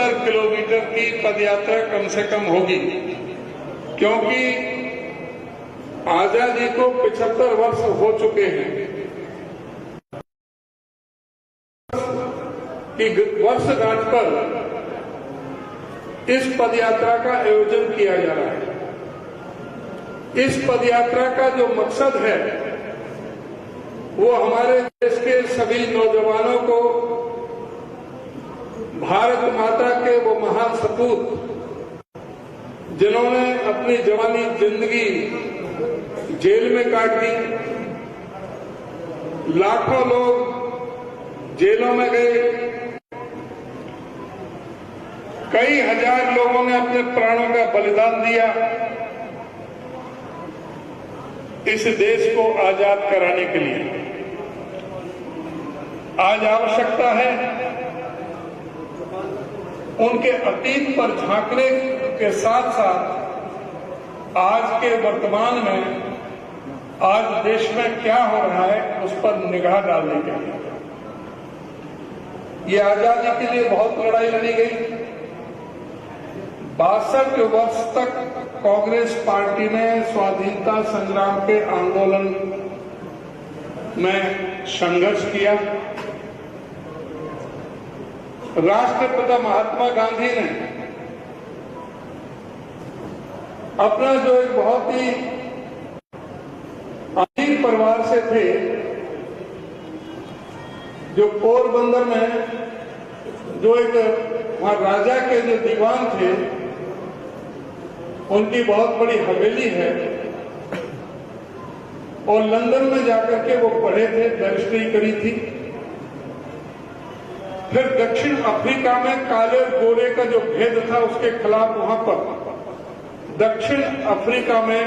75 kilometre की पदयात्रा कम से कम होगी, क्योंकि आजादी को 75 वर्ष हो चुके हैं कि वर्षगांठ पर इस पदयात्रा का आयोजन किया जा रहा है। इस पदयात्रा का जो मकसद है वो हमारे देश के सभी नौजवानों को भारत माता के वो महान सपूत जिन्होंने अपनी जवानी जिंदगी जेल में काट दी, लाखों लोग जेलों में गए, कई हजार लोगों ने अपने प्राणों का बलिदान दिया इस देश को आजाद कराने के लिए। आज आवश्यकता है उनके अतीत पर झांकने के साथ साथ आज के वर्तमान में आज देश में क्या हो रहा है उस पर निगाह डालने के लिए। ये आजादी के लिए बहुत लड़ाई लड़ी गई। 62 वर्ष तक कांग्रेस पार्टी ने स्वाधीनता संग्राम के आंदोलन में संघर्ष किया। राष्ट्रपिता महात्मा गांधी ने अपना जो एक बहुत ही अमीर परिवार से थे, जो पोरबंदर में जो एक वहां राजा के जो दीवान थे, उनकी बहुत बड़ी हवेली है और लंदन में जाकर के वो पढ़े थे, बैरिस्टरी करी थी। फिर दक्षिण अफ्रीका में काले और गोरे का जो भेद था उसके खिलाफ वहां पर दक्षिण अफ्रीका में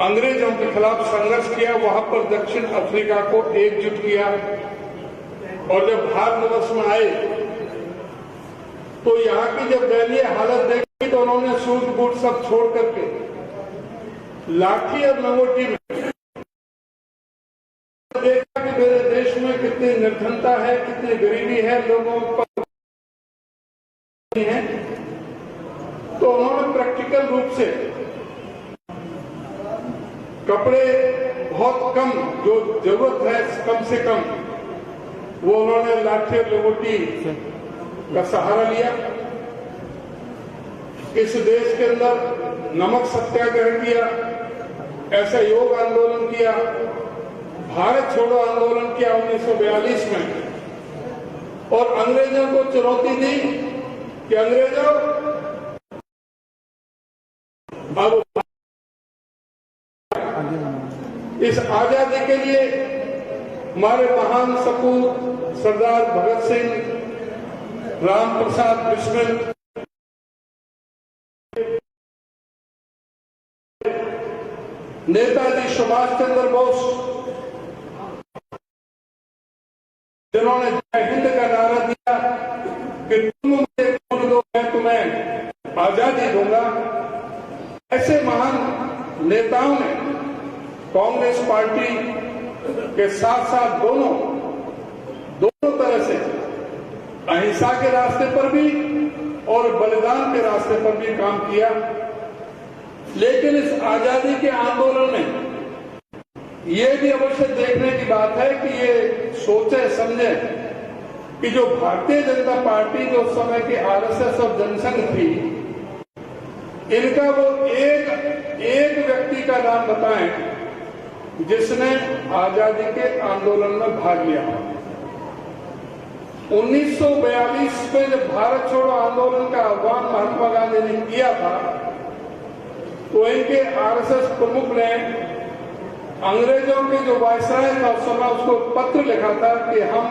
अंग्रेजों के खिलाफ संघर्ष किया, वहां पर दक्षिण अफ्रीका को एकजुट किया। और जब भारतवर्ष में आए तो यहाँ की जब दयनीय हालत देखी तो उन्होंने सूट बूट सब छोड़ करके लाठी और लंगोटी में देखा कि मेरे देश में कितनी निर्धनता है, कितनी गरीबी है, लोगों पर है। तो उन्होंने प्रैक्टिकल रूप से कपड़े बहुत कम, जो जरूरत है कम से कम, वो उन्होंने लाठी और लंगोटी का सहारा लिया। इस देश के अंदर नमक सत्याग्रह किया, ऐसा योग आंदोलन किया, भारत छोड़ो आंदोलन किया 1942 में, और अंग्रेजों को चुनौती दी कि अंग्रेजों अब इस आजादी के लिए हमारे महान सपूत सरदार भगत सिंह, राम प्रसाद बिस्मिल, नेताजी सुभाष चंद्र बोस, जिन्होंने जय हिंद का नारा दिया कि तुम मुझे खून दो मैं तुम्हें आजादी दूंगा, ऐसे महान नेताओं ने कांग्रेस पार्टी के साथ साथ दोनों तरह से अहिंसा के रास्ते पर भी और बलिदान के रास्ते पर भी काम किया। लेकिन इस आजादी के आंदोलन में ये भी अवश्य देखने की बात है कि ये सोचे समझे कि जो भारतीय जनता पार्टी जो उस समय की आरएसएस और जनसंघ थी, इनका वो एक व्यक्ति का नाम बताएं जिसने आजादी के आंदोलन में भाग लिया। 1942 में जब भारत छोड़ो आंदोलन का आह्वान महात्मा गांधी ने किया था, तो इनके आरएसएस प्रमुख ने अंग्रेजों के जो वायसराय था उस समय उसको पत्र लिखा था कि हम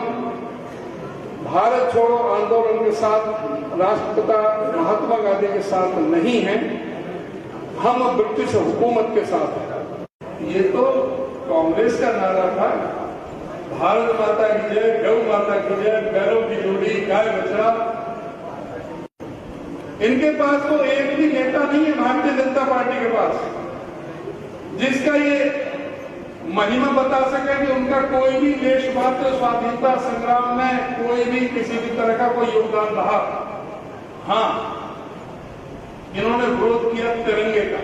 भारत छोड़ो आंदोलन के साथ राष्ट्रपिता महात्मा गांधी के साथ नहीं हैं, हम ब्रिटिश हुकूमत के साथ हैं। ये तो कांग्रेस का नारा था, भारत माता की जय, गौ माता की जय, बैलों की जोड़ी, गाय बछड़ा। इनके पास तो एक भी नेता नहीं है भारतीय जनता पार्टी के पास जिसका ये महिमा बता सके कि उनका कोई भी देशवासी स्वाधीनता संग्राम में कोई भी किसी भी तरह का कोई योगदान रहा। हाँ, इन्होंने विरोध किया तिरंगे का।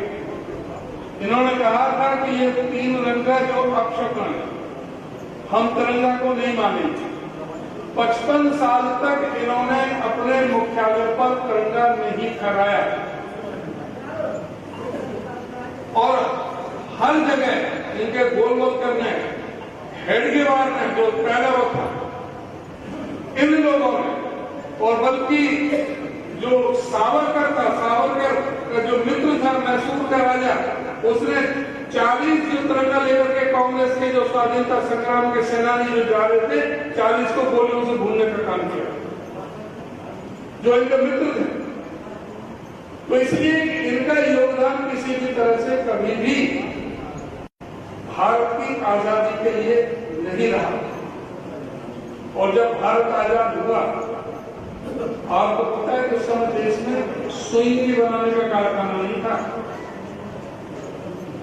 इन्होंने कहा था कि ये 3 रंगा जो अपशकुन है, हम तिरंगा को नहीं मानेंगे। 55 साल तक इन्होंने अपने मुख्यालय पर तिरंगा नहीं फहराया और हर जगह इनके गोल गोल करने हेडगेवार ने जो पहले वो था इन लोगों ने, और बल्कि जो सावरकर था, सावरकर का जो मित्र था मैसूर का राजा, उसने 40 जो तिरंगा लेकर के कांग्रेस के जो स्वाधीनता संग्राम के सेनानी जो जा रहे थे, 40 को गोलियों से भूनने का काम किया, जो इनके मित्र थे। तो इसलिए इनका योगदान किसी भी तरह से कभी भी भारत की आजादी के लिए नहीं रहा। और जब भारत आजाद हुआ, आपको पता है कि उस समय देश में सुई भी बनाने का कारखाना नहीं था,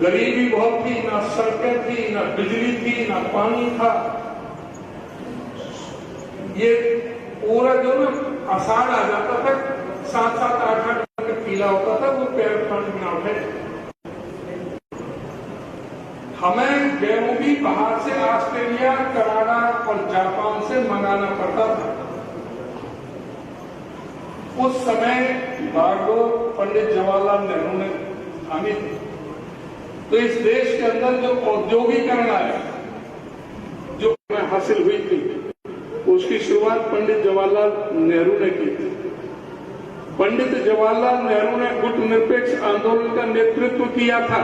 गरीबी बहुत थी, ना सड़कें थी, ना बिजली थी, ना पानी था। ये पूरा जो ना आषाढ़ आ जाता था, 7-7, 8-8 का पीला होता था, वो पैर पानी ना उठे। हमें गेहूं भी बाहर से ऑस्ट्रेलिया, कनाडा और जापान से मंगाना पड़ता था। उस समय बागडोर पंडित जवाहरलाल नेहरू ने थामी थी। तो इस देश के अंदर जो औद्योगिकरण आया, जो हासिल हुई थी, उसकी शुरुआत पंडित जवाहरलाल नेहरू ने की थी। पंडित जवाहरलाल नेहरू ने गुट निरपेक्ष आंदोलन का नेतृत्व किया था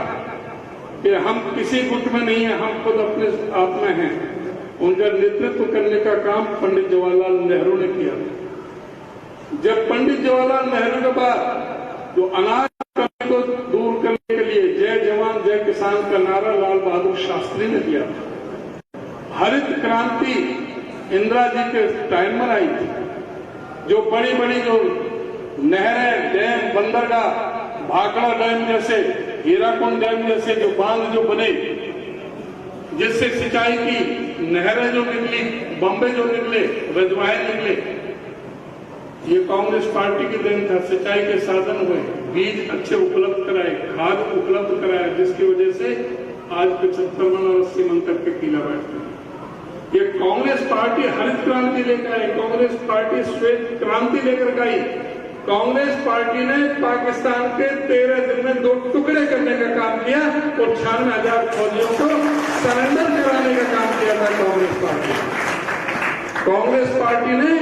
कि हम किसी गुट में नहीं है, हम खुद अपने आप में हैं। उनका नेतृत्व करने का काम पंडित जवाहरलाल नेहरू ने किया था। जब पंडित जवाहरलाल नेहरू के बाद जो अनाज कमी को दूर करने के लिए जय जवान जय किसान का नारा लाल बहादुर शास्त्री ने दिया था। हरित क्रांति इंदिरा जी के टाइम में आई थी। जो बड़ी बड़ी जो नहरें, डैम, बंदरगाह, भाखड़ा डैम जैसे, हीराकुंड डैम जैसे जो बांध जो बने, जिससे सिंचाई की नहरें जो निकली, बम्बे जो निकले, रजवाहे निकले, ये कांग्रेस पार्टी की देन था। सिंचाई के साधन हुए, बीज अच्छे उपलब्ध कराए, खाद उपलब्ध कराए, जिसकी वजह से आज 75 मन और 80 मन तक के किला बैठते हैं। ये कांग्रेस पार्टी हरित क्रांति लेकर आई, कांग्रेस पार्टी श्वेत क्रांति लेकर आई। कांग्रेस पार्टी ने पाकिस्तान के 13 दिन में 2 टुकड़े करने का काम किया और 96,000 फौजियों को सरेंडर कराने का काम किया था कांग्रेस पार्टी। कांग्रेस पार्टी ने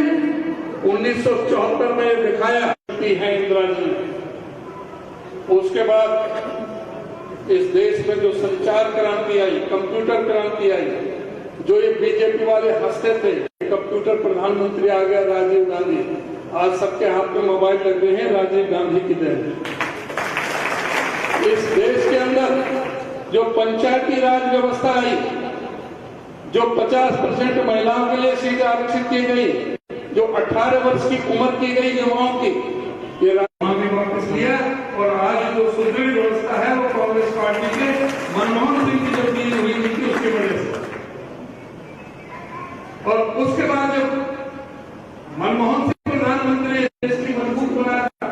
1974 में दिखाया कि है इंदिरा जी। उसके बाद इस देश में जो संचार क्रांति आई, कंप्यूटर क्रांति आई, जो ये बीजेपी वाले हंसते थे, कंप्यूटर प्रधानमंत्री आ गया राजीव गांधी। आज सबके हाथ में मोबाइल लग गए हैं, राजीव गांधी की देन। इस देश के अंदर जो पंचायती राज व्यवस्था आई, जो 50% महिलाओं के लिए सीट आरक्षित की गई, जो 18 वर्ष की उम्र की गई युवाओं की, ये राजीव वापस लिया। और आज जो सुदृढ़ व्यवस्था है वो कांग्रेस पार्टी के मनमोहन सिंह की जो दी हुई थी उसकी वजह से। और उसके बाद जब मनमोहन सिंह प्रधानमंत्री देश की मजबूत बनाया था,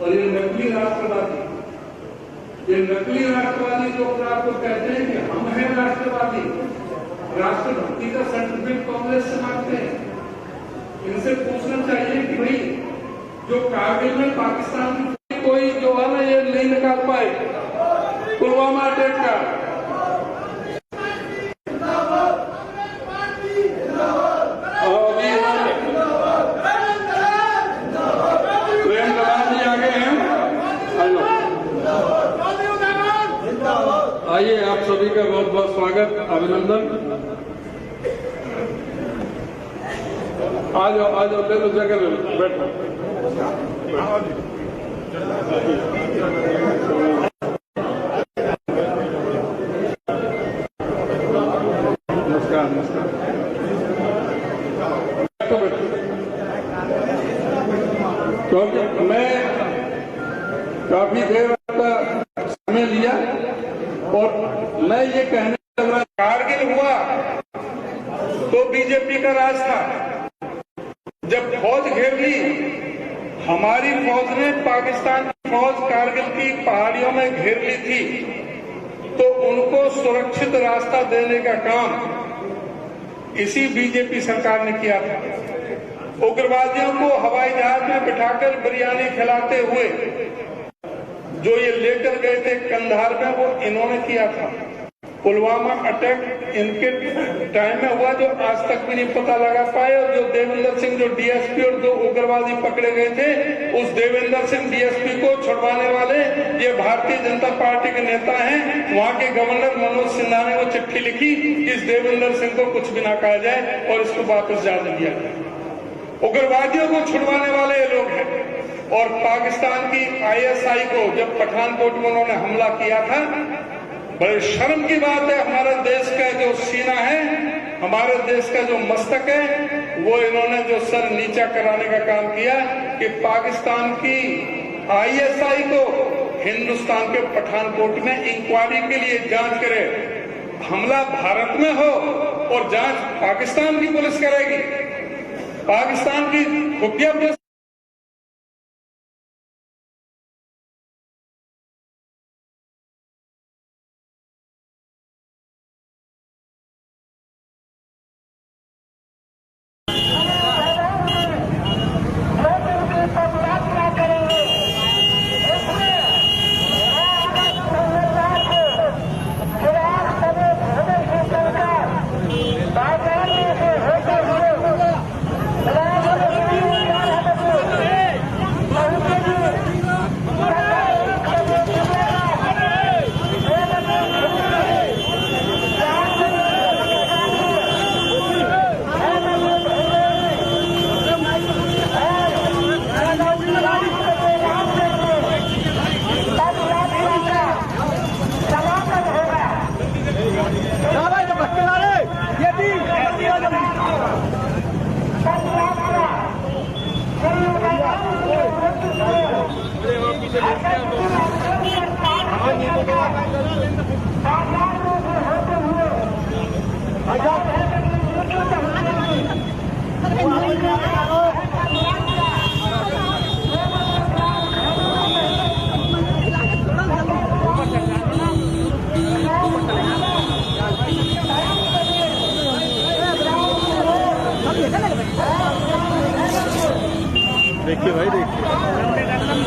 और ये नकली राष्ट्रवादी, ये नकली राष्ट्रवादी जो अपने आप को कहते हैं कि हम हैं राष्ट्रवादी, राष्ट्रभक्ति का सर्टिफिकेट कांग्रेस से मांगते हैं। इनसे पूछना चाहिए कि भाई जो कारगिल में पाकिस्तान की कोई जो है ना ये नहीं निकाल पाए, पुलवामा अटैक का, प्रेम दलाल जी आ गए हैं। हेलो, आइए, आप सभी का बहुत बहुत स्वागत, अभिनंदन। आ जाओ, ले लो जगह, ले लो, बैठो। नमस्कार, नमस्कार। क्योंकि मैं काफी देर का समय लिया और मैं ये कहने हमारी फौज ने पाकिस्तान की फौज कारगिल की पहाड़ियों में घेर ली थी, तो उनको सुरक्षित रास्ता देने का काम इसी बीजेपी सरकार ने किया था। उग्रवादियों को हवाई जहाज में बिठाकर बिरयानी खिलाते हुए जो ये लेकर गए थे कंधार में, वो इन्होंने किया था। पुलवामा अटैक इनके टाइम में हुआ, जो आज तक भी नहीं पता लगा पाए। और जो देवेंद्र सिंह जो डीएसपी और दो उग्रवादी पकड़े गए थे, उस देवेंद्र सिंह डीएसपी को छुड़वाने वाले ये भारतीय जनता पार्टी के नेता हैं। वहां के गवर्नर मनोज सिन्हा ने वो चिट्ठी लिखी कि इस देवेंद्र सिंह को कुछ भी ना कहा जाए और इसको वापस जाने दिया जाए। उग्रवादियों को छुड़वाने वाले ये लोग हैं। और पाकिस्तान की आईएसआई को जब पठानकोट में उन्होंने हमला किया था, बड़े शर्म की बात है, हमारे देश का जो सीना है, हमारे देश का जो मस्तक है, वो इन्होंने जो सर नीचा कराने का काम किया कि पाकिस्तान की आईएसआई को हिंदुस्तान के पठानकोट में इंक्वायरी के लिए जांच करे। हमला भारत में हो और जांच पाकिस्तान की पुलिस करेगी, पाकिस्तान की खुफिया पुलिस। देखिए भाई, देखिए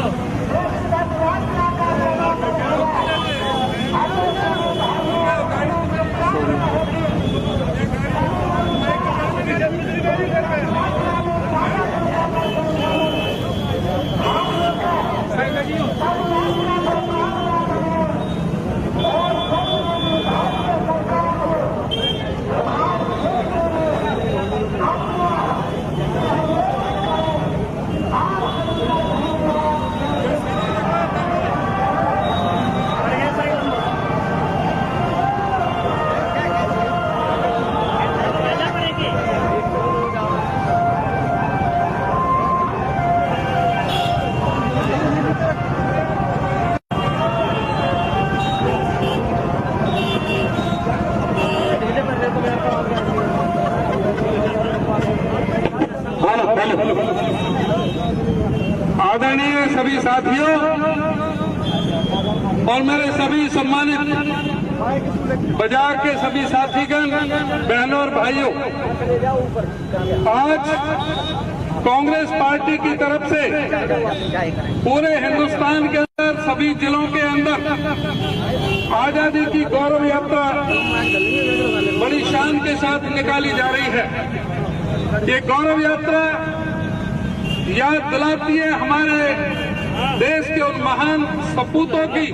आदरणीय सभी साथियों और मेरे सभी सम्मानित बाजार के सभी साथीगण, बहनों और भाइयों, आज कांग्रेस पार्टी की तरफ से पूरे हिंदुस्तान के अंदर सभी जिलों के अंदर आजादी की गौरव यात्रा बड़ी शान के साथ निकाली जा रही है। ये गौरव यात्रा याद दिलाती है हमारे देश के उन महान सपूतों की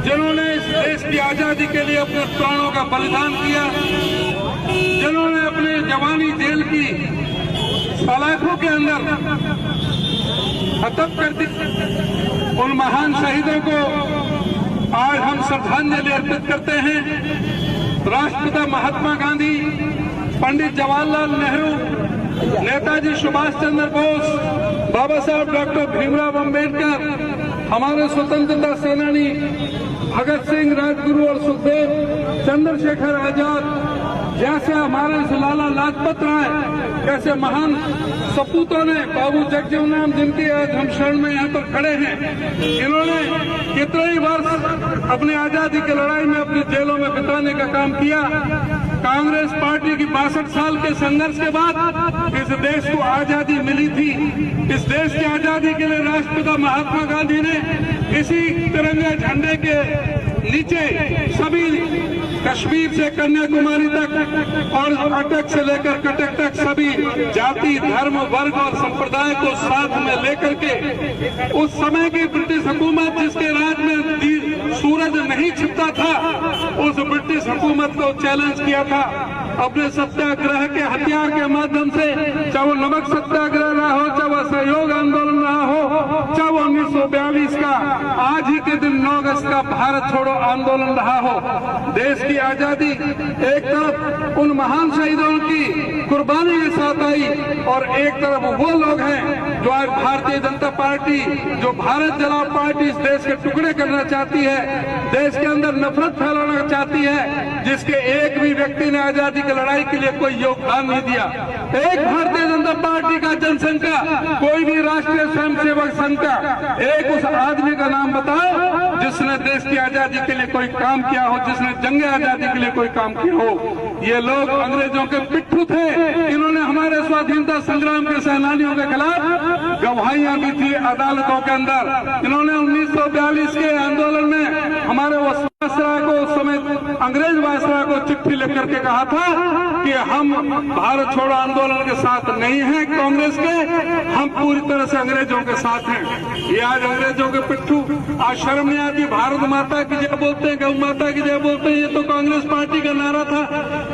जिन्होंने इस देश की आजादी के लिए अपने प्राणों का बलिदान किया, जिन्होंने अपने जवानी जेल की सलाखों के अंदर खत्म कर दी। उन महान शहीदों को आज हम श्रद्धांजलि अर्पित करते हैं। राष्ट्रपिता महात्मा गांधी, पंडित जवाहरलाल नेहरू, नेताजी सुभाष चंद्र बोस, बाबा साहब डॉक्टर भीमराव अंबेडकर, हमारे स्वतंत्रता सेनानी भगत सिंह, राजगुरु और सुखदेव, चंद्रशेखर आजाद जैसे हमारे लाला लाजपत राय, कैसे महान सपूतों ने, बाबू जगजीवन राम जिनके आज हम शरण में यहाँ पर खड़े हैं, इन्होंने कितने ही वर्ष अपनी आजादी की लड़ाई में अपनी जेलों में बिताने का काम किया। कांग्रेस पार्टी की 62 साल के संघर्ष के बाद इस देश को आजादी मिली थी। इस देश की आजादी के लिए राष्ट्रपिता महात्मा गांधी ने इसी तिरंगे झंडे के नीचे सभी कश्मीर से कन्याकुमारी तक और अटक से लेकर कटक तक सभी जाति, धर्म, वर्ग और संप्रदाय को साथ में लेकर के उस समय की ब्रिटिश हुकूमत जिसके राज में सूरज नहीं छिपता था, उस ब्रिटिश हुकूमत को चैलेंज किया था अपने सत्याग्रह के हथियार के माध्यम से। चाहे वो नमक सत्याग्रह रहा हो, चाहे वो सहयोग आंदोलन रहा हो, चाहे वो 1942 का आज ही के दिन 9 अगस्त का भारत छोड़ो आंदोलन रहा हो। देश की आजादी एक तरफ उन महान शहीदों की कुर्बानी के साथ आई और एक तरफ वो लोग हैं जो आज भारतीय जनता पार्टी, जो भारत जलाओ पार्टी इस देश के टुकड़े करना चाहती है, देश के अंदर नफरत फैलाना चाहती है, जिसके एक भी व्यक्ति ने आजादी की लड़ाई के लिए कोई योगदान नहीं दिया। एक भारतीय जनता पार्टी का जनसंघ का, कोई भी राष्ट्रीय स्वयंसेवक संघ का एक उस आदमी का नाम बताओ जिसने देश की आजादी के लिए कोई काम किया हो, जिसने जंग आजादी के लिए कोई काम किया हो। ये लोग अंग्रेजों के पिट्ठू थे। इन्होंने हमारे स्वाधीनता संग्राम के सेनानियों के खिलाफ गवाहियां भी थी अदालतों के अंदर। इन्होंने 1942 के आंदोलन में हमारे वायसराय को, उस समय अंग्रेज वायसराय को चिट्ठी लिख करके कहा था कि हम भारत छोड़ो आंदोलन के साथ नहीं हैं कांग्रेस के, हम पूरी तरह से अंग्रेजों के साथ हैं। ये आज अंग्रेजों के पिट्ठू, आज शर्म नहीं आती, भारत माता की जय बोलते हैं, गौ माता की जय बोलते हैं। ये तो कांग्रेस पार्टी का नारा था।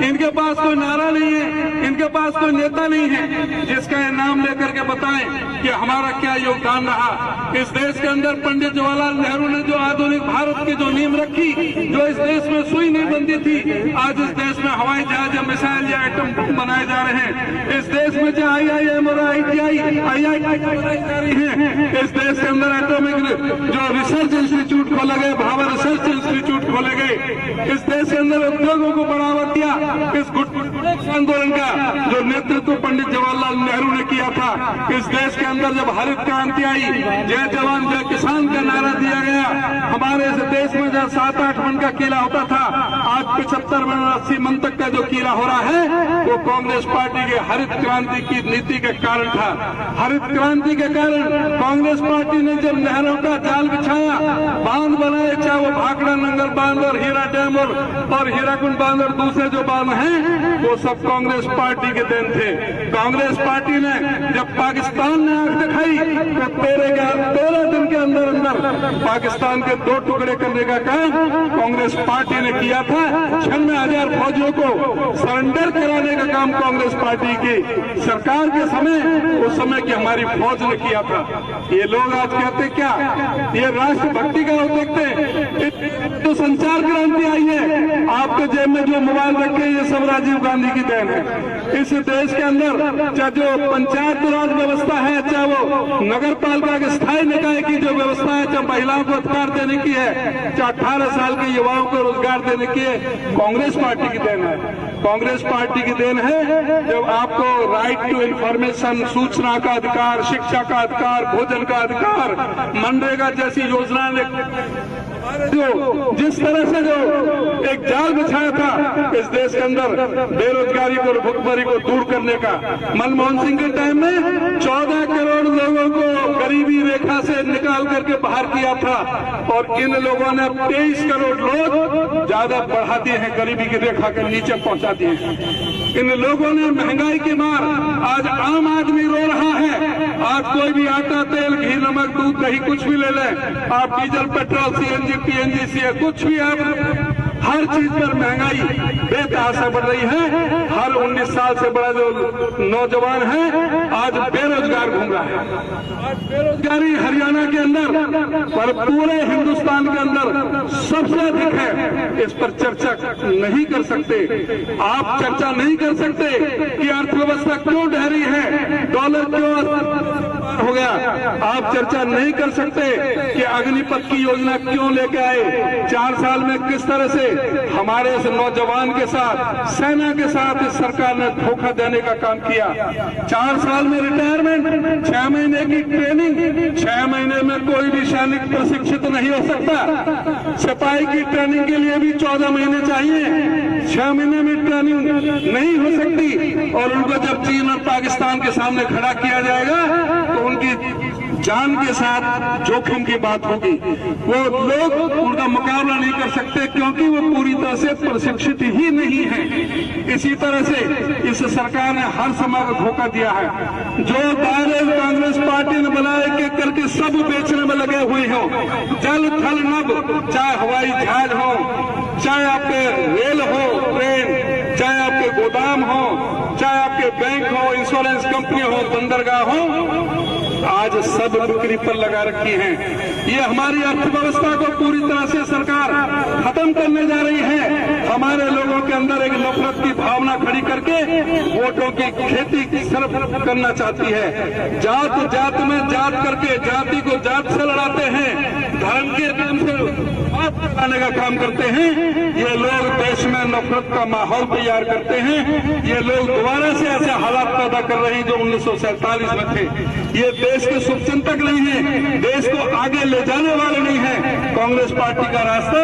इनके पास कोई नारा नहीं है, इनके पास कोई नेता नहीं है जिसका ये नाम लेकर के बताएं कि हमारा क्या योगदान रहा इस देश के अंदर। पंडित जवाहरलाल नेहरू ने जो आधुनिक भारत की जो नींव रखी, जो इस देश में सुई नहीं बनती थी, आज इस देश में हवाई जहाज या मिसाइल या एटम बम बनाए जा रहे हैं। इस देश में जो IIM और IIT बनाई जा रही है, इस देश के अंदर एटॉमिक जो रिसर्च इंस्टीट्यूट खोले गए, भाभा रिसर्च इंस्टीट्यूट खोले गए, इस देश के अंदर उद्योगों को बढ़ावा दिया। इस आंदोलन का जो नेतृत्व पंडित जवाहरलाल नेहरू ने किया था, इस देश के अंदर जब हरित क्रांति आई, जय जवान जय किसान का नारा दिया गया, हमारे इस देश में जब 7-8 मन का किला होता था, आज 75 मन 80 मन तक का जो किला हो रहा है, वो कांग्रेस पार्टी के हरित क्रांति की नीति के कारण था। हरित क्रांति के कारण कांग्रेस पार्टी ने जब नहरों का जाल बिछाया, बांध बनाए, चाहे वो भाखड़ा नंगल बांध और हीरा डैम और हीराकुंड बांध और दूसरे जो बांध हैं, वो सब कांग्रेस पार्टी के देन थे। कांग्रेस पार्टी ने जब पाकिस्तान ने आंख दिखाई तो 13 दिन के अंदर अंदर पाकिस्तान के 2 टुकड़े करने का काम कांग्रेस पार्टी ने किया था। 96,000 फौजियों को सरेंडर कराने का काम कांग्रेस पार्टी की सरकार के समय, उस समय की हमारी फौज ने किया था। ये लोग आज कहते क्या, ये राष्ट्रभक्ति का देखते हैं। तो संचार क्रांति आई है, आपके जेब में जो मोबाइल रखे, ये सब राजीव गांधी की देन है। इस देश के अंदर चाहे जो पंचायत राज व्यवस्था है, चाहे वो नगर पालिका के स्थायी निकाय की जो व्यवस्था है, चाहे महिलाओं को अधिकार देने की है, चाहे 18 साल के युवाओं को रोजगार देने की है, कांग्रेस पार्टी की देन है। कांग्रेस पार्टी की देन है जब आपको राइट टू इंफॉर्मेशन, सूचना का अधिकार, शिक्षा का अधिकार, भोजन का अधिकार, मनरेगा जैसी योजना ने जो जिस तरह से जो एक जाल बिछाया था इस देश के अंदर बेरोजगारी को, भुखमरी को दूर करने का, मनमोहन सिंह के टाइम में 14 करोड़ लोगों को गरीबी रेखा से निकाल करके बाहर किया था और इन लोगों ने 23 करोड़ लोग ज्यादा बढ़ा दिए हैं, गरीबी की रेखा के नीचे पहुंचा दिए हैं। इन लोगों ने महंगाई की मार, आज आम आदमी रो रहा है। आज कोई भी आटा, तेल, घी, नमक, दूध, दही कुछ भी ले लें, आप diesel, petrol, CNG, PNG, CA कुछ भी, आप हर चीज पर महंगाई बेतहाशा बढ़ रही है। हर 19 साल से बड़ा जो नौजवान है आज बेरोजगार घूम रहा है। आज बेरोजगारी हरियाणा के अंदर पर पूरे हिंदुस्तान के अंदर सबसे अधिक है। इस पर चर्चा नहीं कर सकते, आप चर्चा नहीं कर सकते कि अर्थव्यवस्था क्यों ढह रही है, डॉलर क्यों हो गया, आप चर्चा नहीं कर सकते कि अग्निपथ की योजना क्यों लेके आए। 4 साल में किस तरह से हमारे इस नौजवान के साथ, सेना के साथ इस सरकार ने धोखा देने का काम किया। 4 साल में रिटायरमेंट, 6 महीने की ट्रेनिंग, 6 महीने में कोई भी सैनिक प्रशिक्षित नहीं हो सकता। सिपाही की ट्रेनिंग के लिए भी 14 महीने चाहिए, 6 महीने में ट्रेनिंग नहीं हो सकती। और उनको जब चीन और पाकिस्तान के सामने खड़ा किया जाएगा तो उनकी जान के साथ जोखिम की बात होगी। वो लोग उनका मुकाबला नहीं कर सकते क्योंकि वो पूरी तरह से प्रशिक्षित ही नहीं है। इसी तरह से इस सरकार ने हर समय को धोखा दिया है। जो दायरे कांग्रेस पार्टी ने बनाए के करके सब बेचने में लगे हुए हो, जल थल नभ, चाहे हवाई जहाज हो, चाहे आपके रेल हो, ट्रेन, चाहे आपके गोदाम हो, चाहे आपके बैंक हो, इंश्योरेंस कंपनी हो, बंदरगाह हो, आज सब बिक्री पर लगा रखी हैं। ये हमारी अर्थव्यवस्था को पूरी तरह से सरकार खत्म करने जा रही है। हमारे लोगों के अंदर एक नफरत की भावना खड़ी करके वोटों की खेती सिर्फ करना चाहती है। जात जात में जात करके जाति को जात से लड़ाते हैं, धर्म के नाम से बात लगाने का काम करते हैं। ये लोग देश में नफरत का माहौल तैयार करते हैं। ये लोग दोबारा से ऐसे हालात पैदा कर रहे हैं जो 1947 में थे। ये देश के शुभचिंतक नहीं है, देश को आगे ले जाने वाले नहीं है। कांग्रेस पार्टी का रास्ता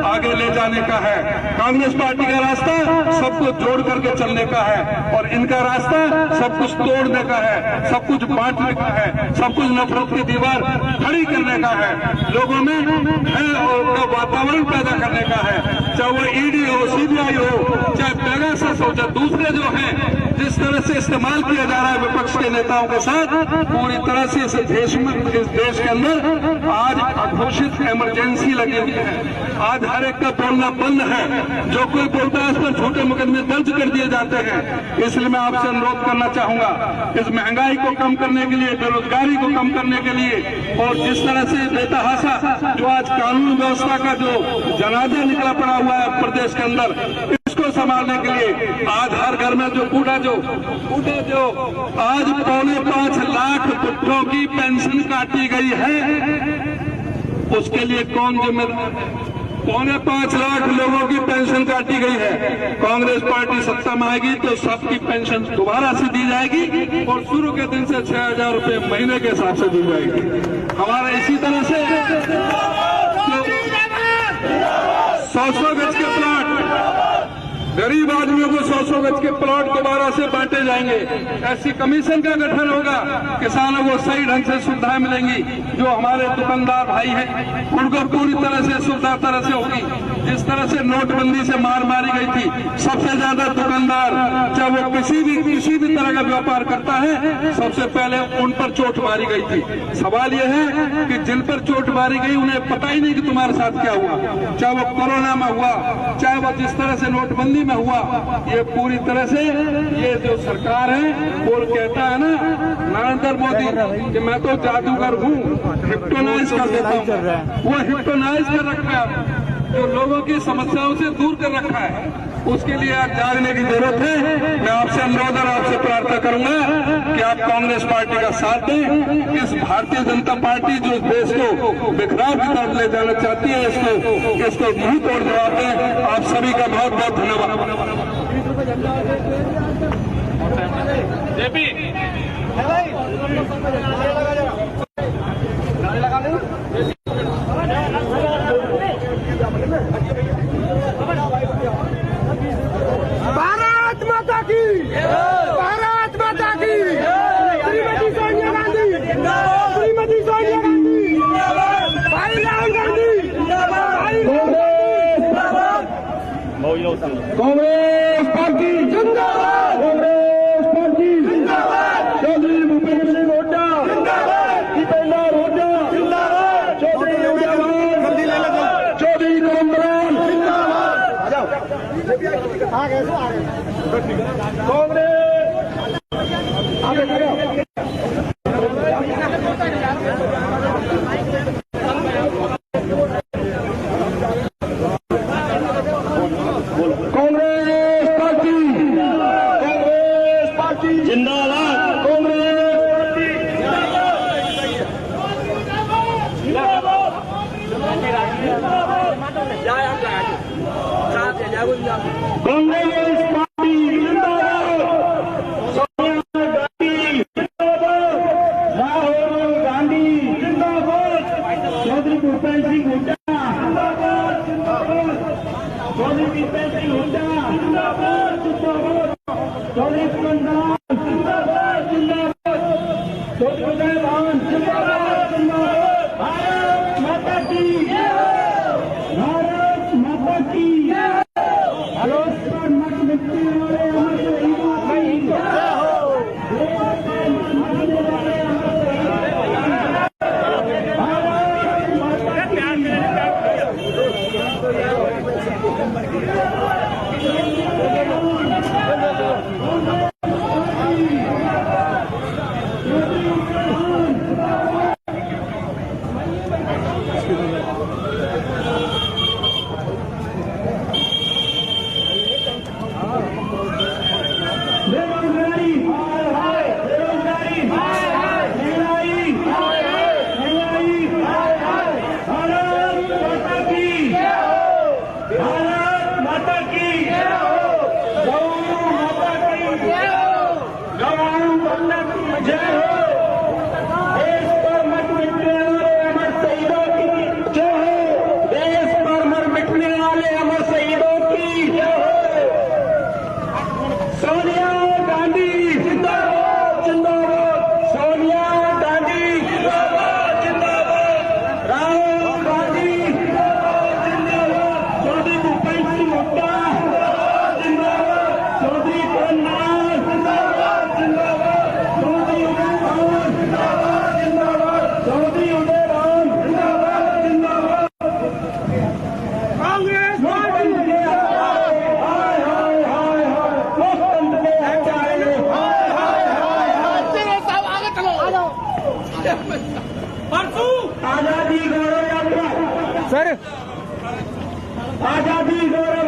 आगे ले जाने का है। कांग्रेस पार्टी का रास्ता सबको जोड़ करके चलने का है और इनका रास्ता सब कुछ तोड़ने का है, सब कुछ बांटने का है, सब कुछ नफरत की दीवार खड़ी करने का है, लोगों में भय और वातावरण पैदा करने का है। चाहे वो ईडी हो, सीबीआई हो, चाहे पेगासस हो, चाहे दूसरे जो हैं, जिस तरह से इस्तेमाल किया जा रहा है विपक्ष के नेताओं के साथ, पूरी तरह से इस देश के अंदर आज अघोषित इमरजेंसी लगी हुई है। आज हर एक का बोलना बंद है। जो कोई बोलता है उस पर झूठे मुकदमे दर्ज कर दिए जाते हैं। इसलिए मैं आपसे अनुरोध करना चाहूंगा, इस महंगाई को कम करने के लिए, बेरोजगारी को कम करने के लिए और जिस तरह से बेतहाशा जो आज कानून व्यवस्था का जो जनाजा निकला पड़ा हुआ है प्रदेश के अंदर, इसको संभालने के लिए आज हर घर में जो बूढ़ा जो आज 5.25 लाख बुढ़ों की पेंशन काटी गई है, उसके लिए कौन जिम्मेदार? 5.25 लाख लोगों की पेंशन काटी गई है। कांग्रेस पार्टी सत्ता में आएगी तो सबकी पेंशन दोबारा से दी जाएगी और शुरू के दिन से 6,000 रुपये महीने के हिसाब से दी जाएगी। हमारा इसी तरह से 100 गज के प्लाट, गरीब आदमियों को 100 गज के प्लॉट दोबारा से बांटे जाएंगे। ऐसी कमीशन का गठन होगा, किसानों को सही ढंग से सुविधाएं मिलेंगी। जो हमारे दुकानदार भाई हैं उनको पूरी तरह से सुविधा तरह से होगी। जिस तरह से नोटबंदी से मार मारी गई थी, सबसे ज्यादा दुकानदार चाहे वो किसी भी तरह का व्यापार करता है, सबसे पहले उन पर चोट मारी गई थी। सवाल यह है कि जिन पर चोट मारी गई उन्हें पता ही नहीं कि तुम्हारे साथ क्या हुआ, चाहे वो कोरोना में हुआ, चाहे वो जिस तरह से नोटबंदी में हुआ। ये पूरी तरह से ये जो सरकार है वो कहता है ना नरेंद्र मोदी कि मैं तो जादूगर हूँ, हिप्नोटाइज कर देता हूँ। वो हिप्नोटाइज कर रखा है, जो लोगों की समस्याओं से दूर कर रखा है, उसके लिए आज जागने की जरूरत है। मैं आपसे अनुरोध और आपसे प्रार्थना करूंगा कि आप कांग्रेस पार्टी का साथ दें। इस भारतीय जनता पार्टी जो देश को बिखराव की तरफ ले जाना चाहती है, इसको मुंह तोड़ जवाब दें। आप सभी का बहुत बहुत धन्यवाद। भारत माता की, भारत माता की, श्रीमती सोनिया गांधी, श्रीमती सोनिया गांधी, भाई राहुल गांधी, कांग्रेस पार्टी जिंदाबाद, कांग्रेस पार्टी जिंदाबाद, चौधरी भूपेंद्र सिंह हुड्डा जिंदाबाद, दीपेंद्र हुड्डा जिंदाबाद, चौधरी चौधरी कमलराम जिंदाबाद। कांग्रेस पार्टी जिंदाबाद, कांग्रेस पार्टी कांग्रेस पार्टी जिंदाबाद, सोनिया गांधी जिंदाबाद, राहुल गांधी जिंदाबाद, चौधरी भूपेंद्र सिंह हुड्डा जिंदाबाद, चौधरी भूपेंद्र सिंह हुड्डा जिंदाबाद, चौधरी कुंदन जिंदाबाद, चौधरी उदय भान जिंदाबाद, भारत माता की, भारत माता की, मत मिटने वाले अमर शहीदों की जय हो, मत मिटने वाले अमर शहीदों की भारत माता की। बेरोजगारी बेरोजगारी महंगाई महंगाई भारत माता की, भारत माता की, गौ माता की, गौ माता की जय हो, देश पर मत मिटने वाले अमर शहीदों की जय हो, देश पर मत मिटने वाले अमर शहीदों की जय हो। सोनिया गांधी जिंदाबाद, जिंदाबाद, सोनिया गांधी जिंदाबाद, जिंदाबाद, राहुल गांधी जिंदाबाद, जिंदाबाद, चौधरी भूपेंद्र सिंह हुड्डा जिंदाबाद, चौधरी कुंदन जिंदाबाद, जिंदाबाद, चौधरी उदय भान जिंदाबाद, जिंदाबाद, चौधरी उदय भान जिंदाबाद, जिंदाबाद, कांग्रेस पार्टी आजादी गौरव यात्रा सर आजादी गौरव